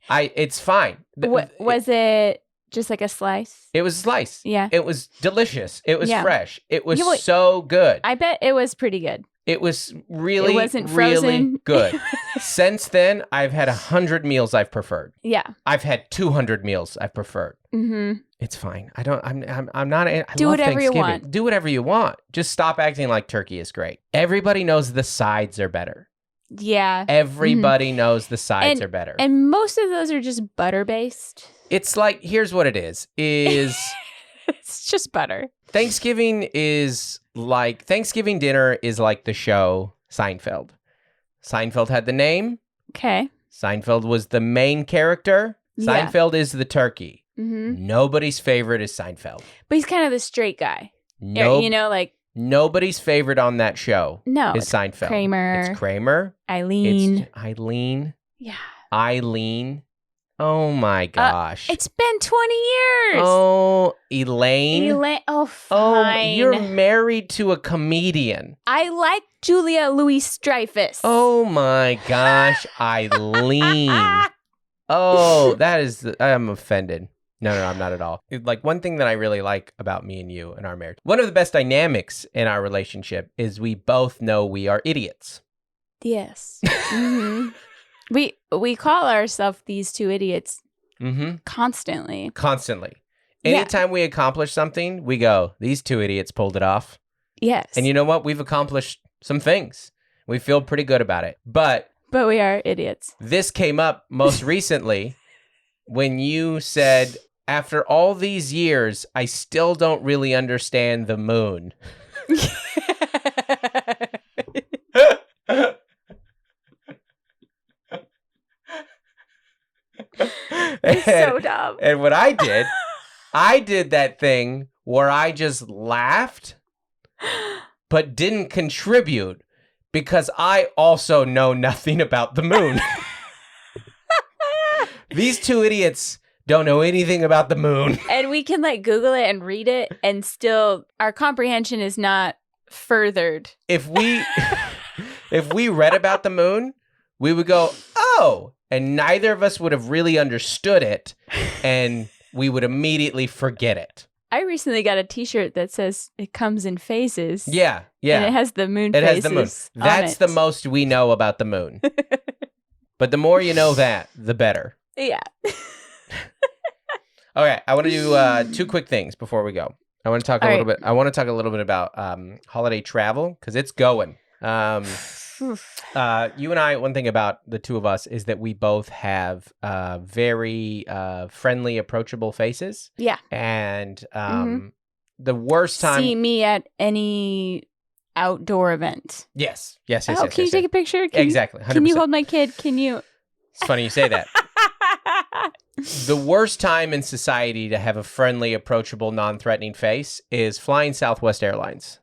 It's fine. Was it just like a slice? It was a slice. Yeah. It was delicious. It was fresh. It was so good. I bet it was pretty good. It was really, it wasn't frozen. Really good. Since then, I've had 100 meals I've preferred. Yeah. I've had 200 meals I've preferred. Mm-hmm. It's fine. I'm not. I do love whatever you Thanksgiving. want. Do whatever you want. Just stop acting like turkey is great. Everybody knows the sides are better. Yeah. Everybody knows the sides are better. And most of those are just butter based. It's here's what it is. It's just butter. Thanksgiving dinner is like the show Seinfeld. Seinfeld had the name, Okay. Seinfeld was the main character. Yeah. Seinfeld is the turkey. Mm-hmm. Nobody's favorite is Seinfeld. But he's kind of the straight guy. No, You know, like... Nobody's favorite on that show is Seinfeld. Kramer. It's Kramer. Eileen. It's Eileen. Yeah. Eileen. Oh my gosh. It's been 20 years. Oh, Elaine. Oh, fine. Oh, you're married to a comedian. I like Julia Louis-Dreyfus. Oh my gosh, Eileen. Oh, that is, I'm offended. No, I'm not at all. Like, one thing that I really like about me and you and our marriage, one of the best dynamics in our relationship is we both know we are idiots. Yes. Mm-hmm. We call ourselves these two idiots constantly. Anytime we accomplish something, we go, these two idiots pulled it off. Yes. And you know what? We've accomplished some things. We feel pretty good about it. But we are idiots. This came up most recently when you said, after all these years, I still don't really understand the moon. It's so dumb. And what I did that thing where I just laughed, but didn't contribute because I also know nothing about the moon. These two idiots don't know anything about the moon. And we can like Google it and read it, and still our comprehension is not furthered. If we read about the moon, we would go, oh, and neither of us would have really understood it, and we would immediately forget it. I recently got a t-shirt that says it comes in phases. Yeah. And it has the moon It phases. has the moon. That's the most we know about the moon. But the more you know that, the better. Yeah. Okay, I want to do 2 quick things before we go. I want to talk a little bit. I want to talk a little bit about holiday travel because it's going. You and I, one thing about the two of us is that we both have very friendly, approachable faces. Yeah. And the worst time... See me at any outdoor event. Yes. Can you take a picture? Exactly. 100%. Can you hold my kid? Can you... It's funny you say that. The worst time in society to have a friendly, approachable, non-threatening face is flying Southwest Airlines.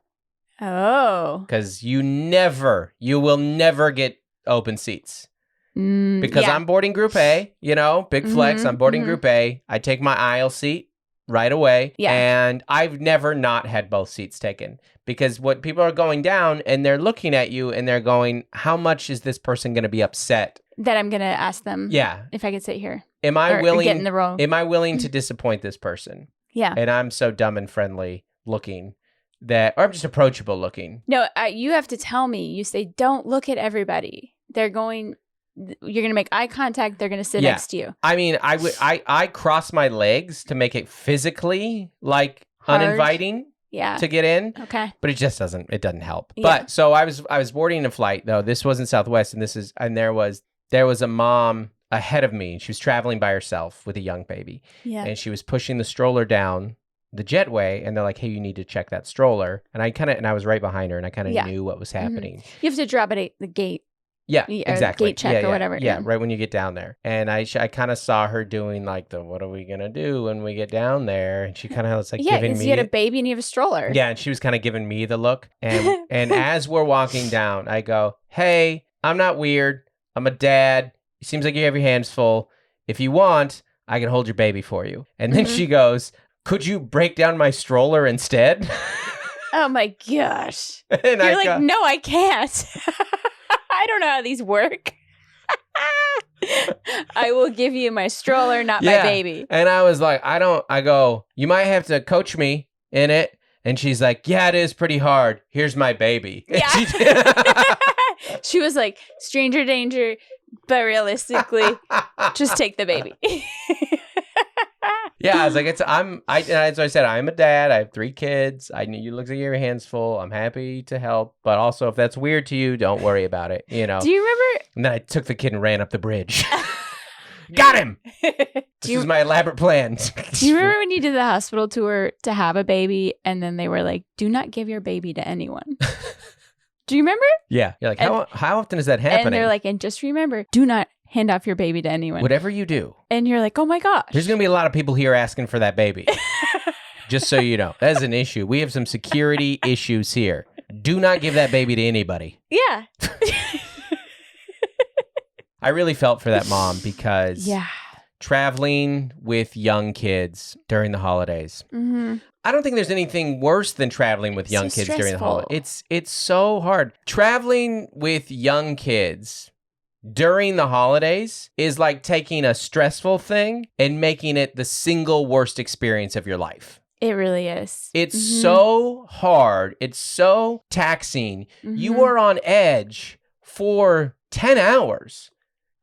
Oh. Because you will never get open seats. Because I'm boarding Group A, big flex. I'm boarding Group A. I take my aisle seat right away. Yeah. And I've never not had both seats taken. Because what people are going down and they're looking at you and they're going, how much is this person going to be upset? That I'm going to ask them if I could sit here. Am I willing get in the role? Am I willing to disappoint this person? Yeah. And I'm so dumb and friendly looking or I'm just approachable looking. No, you have to tell me. You say, don't look at everybody. You're going to make eye contact. They're going to sit next to you. I mean, I cross my legs to make it physically hard. Uninviting. Yeah. To get in. Okay. But it doesn't help. Yeah. But so I was boarding a flight though. This wasn't Southwest and there was a mom ahead of me. She was traveling by herself with a young baby. Yeah. And she was pushing the stroller down the jetway and they're like, hey, you need to check that stroller. And I was right behind her and I kind of knew what was happening. You have to drop it at the gate. Yeah, exactly. Gate check or whatever. Yeah, right when you get down there. And I kind of saw her doing what are we going to do when we get down there? And she kind of was giving me... you had a baby and you have a stroller. Yeah, and she was kind of giving me the look. And as we're walking down, I go, hey, I'm not weird. I'm a dad. It seems like you have your hands full. If you want, I can hold your baby for you. And then she goes, could you break down my stroller instead? Oh my gosh. And You're no, I can't. I don't know how these work. I will give you my stroller, not my baby. And I was like, I go, you might have to coach me in it. And she's like, yeah, it is pretty hard. Here's my baby. Yeah. She was like, stranger danger, but realistically, just take the baby. Yeah, I was like, as I said, I'm a dad. I have 3 kids. I know you look like your hands full. I'm happy to help. But also, if that's weird to you, don't worry about it. Do you remember? And then I took the kid and ran up the bridge. Got him! This is my elaborate plan. Do you remember when you did the hospital tour to have a baby and then they were like, do not give your baby to anyone? Do you remember? Yeah. You're like, how often is that happening? And they're like, and just remember, do not hand off your baby to anyone. Whatever you do. And you're like, oh my gosh. There's going to be a lot of people here asking for that baby. Just so you know. That is an issue. We have some security issues here. Do not give that baby to anybody. Yeah. I really felt for that mom because traveling with young kids during the holidays. Mm-hmm. I don't think there's anything worse than traveling with young kids during the holidays. It's so hard. Traveling with young kids during the holidays is like taking a stressful thing and making it the single worst experience of your life. It really is. It's so hard. It's so taxing. Mm-hmm. You are on edge for 10 hours,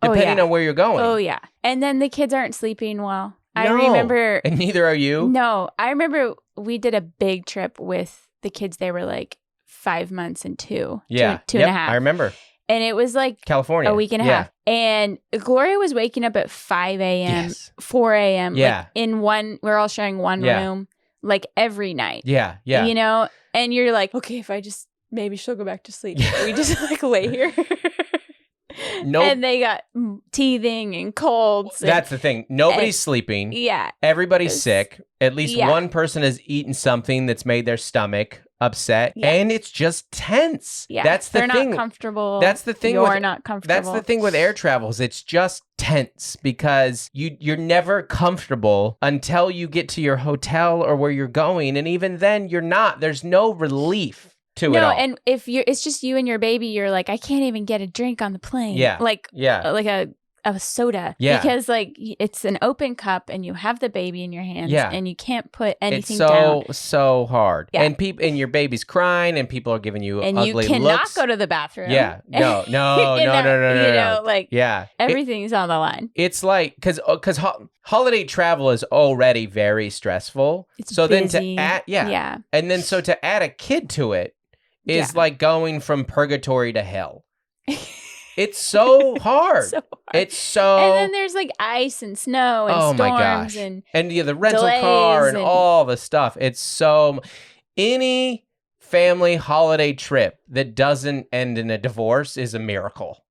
depending on where you're going. Oh, yeah. And then the kids aren't sleeping well. No. I remember. And neither are you? No. I remember we did a big trip with the kids. They were like 5 months and two. Yeah. Two and a half. I remember. And it was like California. A week and a half. And Gloria was waking up at 5 a.m., 4 a.m. Yeah. Like we're all sharing one room, like every night. Yeah. Yeah. You know? And you're like, okay, if I just, maybe she'll go back to sleep. We just like lay here. Nope. And they got teething and colds. That's the thing. Nobody's sleeping. Yeah. Everybody's sick. At least one person has eaten something that's made their stomach upset. Yeah. And it's just tense. Yeah. That's the thing. They're not comfortable. That's the thing. You're not comfortable. That's the thing with air travels. It's just tense because you're never comfortable until you get to your hotel or where you're going. And even then, you're not. There's no relief. No, and if it's just you and your baby, you're like, I can't even get a drink on the plane. Yeah. Like a soda. Yeah. Because like it's an open cup and you have the baby in your hands and you can't put anything down. It's so hard. Yeah. And your baby's crying and people are giving you and ugly looks. And you cannot go to the bathroom. Yeah. No. You know, like everything's on the line. It's like, because holiday travel is already very stressful. It's so busy. Then to add, and then so to add a kid to it is like going from purgatory to hell. It's so hard. It's so. And then there's like ice and snow and storms. My gosh. And the rental car and all the stuff. It's so. Any family holiday trip that doesn't end in a divorce is a miracle.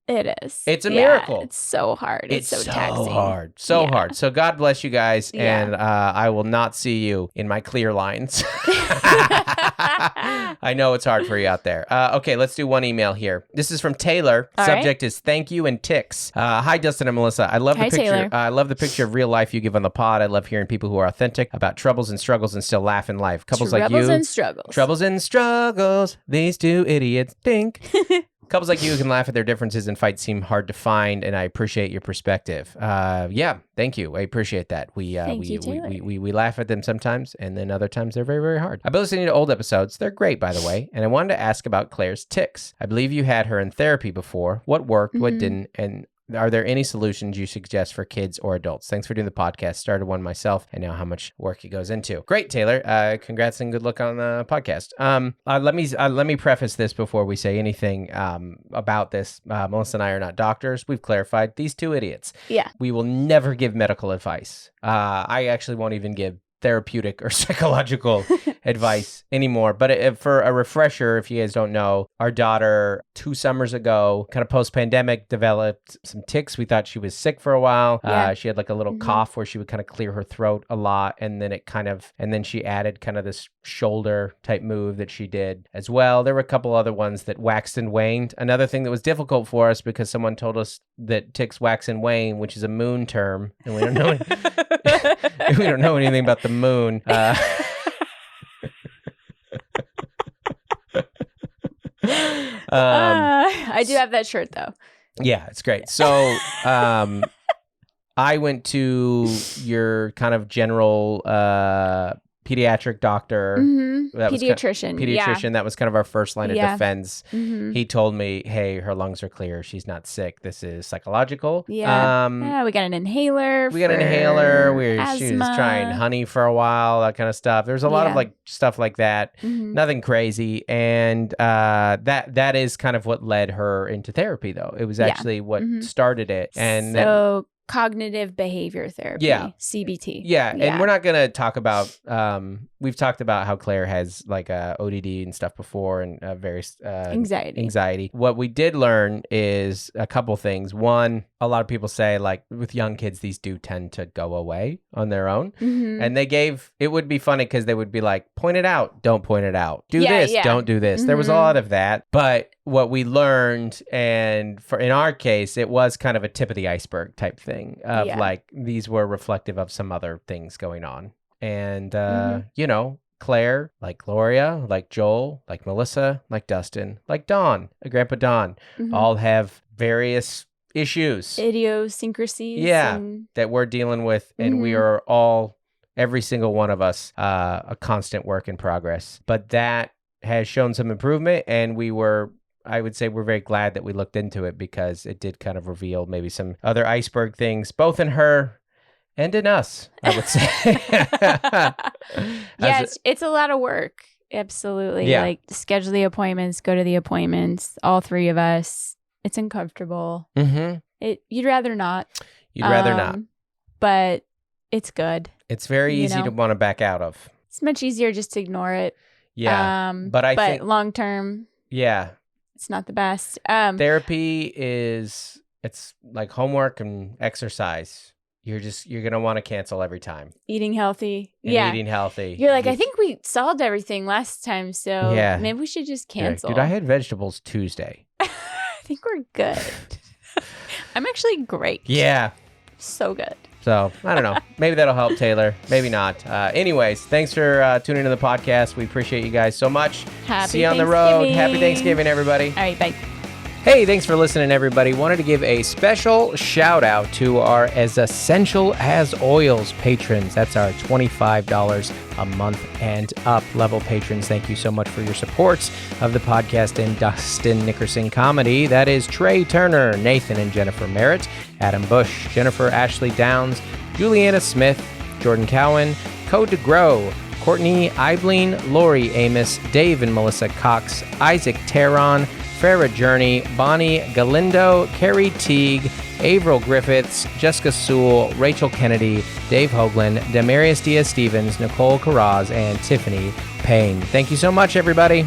It is. It's a miracle. It's so hard. It's so taxing. Hard. So hard. So God bless you guys. And I will not see you in my clear lines. I know it's hard for you out there. Okay, let's do one email here. This is from Taylor. Subject is thank you and ticks. Hi, Dustin and Melissa. I love the picture. Taylor. I love the picture of real life you give on the pod. I love hearing people who are authentic about troubles and struggles and still laugh in life. Couples like you. Troubles and struggles. Troubles and struggles. These two idiots think. Couples like you who can laugh at their differences and fight seem hard to find, and I appreciate your perspective. Thank you. I appreciate that. We laugh at them sometimes, and then other times they're very, very hard. I've been listening to old episodes. They're great, by the way, and I wanted to ask about Claire's tics. I believe you had her in therapy before. What worked, what didn't, and are there any solutions you suggest for kids or adults? Thanks for doing the podcast. Started one myself. I know how much work it goes into. Great, Taylor. Congrats and good luck on the podcast. Let me preface this before we say anything about this. Melissa and I are not doctors. We've clarified these two idiots. Yeah. We will never give medical advice. I actually won't even give therapeutic or psychological advice anymore. But for a refresher, if you guys don't know, our daughter 2 summers ago, kind of post-pandemic, developed some tics. We thought she was sick for a while. She had like a little cough where she would kind of clear her throat a lot. And then she added kind of this shoulder type move that she did as well. There were a couple other ones that waxed and waned. Another thing that was difficult for us because someone told us that tics wax and wane, which is a moon term. And we don't know we don't know anything about the moon. I do have that shirt though. Yeah, it's great. So I went to your kind of general pediatric doctor. Pediatrician. That was kind of our first line of defense. He told me, hey, her lungs are clear. She's not sick. This is psychological. We got an inhaler. She was trying honey for a while, that kind of stuff. There's a lot of like stuff like that. Nothing crazy. And that is kind of what led her into therapy, though. It was actually what started it. And cognitive behavior therapy, CBT. And we're not going to talk about we've talked about how Claire has like ODD and stuff before and various anxiety. What we did learn is a couple things. One, a lot of people say like with young kids, these do tend to go away on their own. Mm-hmm. And it would be funny because they would be like, point it out, don't point it out. Do this, don't do this. There was a lot of that. But what we learned, and in our case, it was kind of a tip of the iceberg type thing of like these were reflective of some other things going on. And, you know, Claire, like Gloria, like Joel, like Melissa, like Dustin, like Don, Grandpa Don, all have various issues, idiosyncrasies, that we're dealing with, and we are all, every single one of us, a constant work in progress. But that has shown some improvement, and I would say we're very glad that we looked into it because it did kind of reveal maybe some other iceberg things, both in her and in us, I would say. It's a lot of work. Absolutely. Yeah. Like schedule the appointments, go to the appointments, all three of us. It's uncomfortable. You'd rather not. You'd rather not. But it's good. It's very easy to want to back out of. It's much easier just to ignore it. Yeah. But I think long term, it's not the best. Therapy it's like homework and exercise. You're going to want to cancel every time. Eating healthy. Eating healthy. You're like, I think we solved everything last time, so maybe we should just cancel. Dude, I had vegetables Tuesday. I think we're good. I'm actually great. Yeah. So good. So, I don't know. Maybe that'll help, Taylor. Maybe not. Anyways, thanks for tuning into the podcast. We appreciate you guys so much. See you on the road. Happy Thanksgiving, everybody. All right, bye. Hey, thanks for listening, everybody. Wanted to give a special shout out to our As Essential as Oils patrons. That's our $25 a month and up level patrons. Thank you so much for your support of the podcast and Dustin Nickerson comedy. That is Trey Turner, Nathan and Jennifer Merritt, Adam Bush, Jennifer Ashley Downs, Juliana Smith, Jordan Cowan, Code to Grow, Courtney Eibling, Lori Amos, Dave and Melissa Cox, Isaac Terron, Farrah Journey, Bonnie Galindo, Carrie Teague, Avril Griffiths, Jessica Sewell, Rachel Kennedy, Dave Hoagland, Demarius Diaz-Stevens, Nicole Carraz, and Tiffany Payne. Thank you so much, everybody.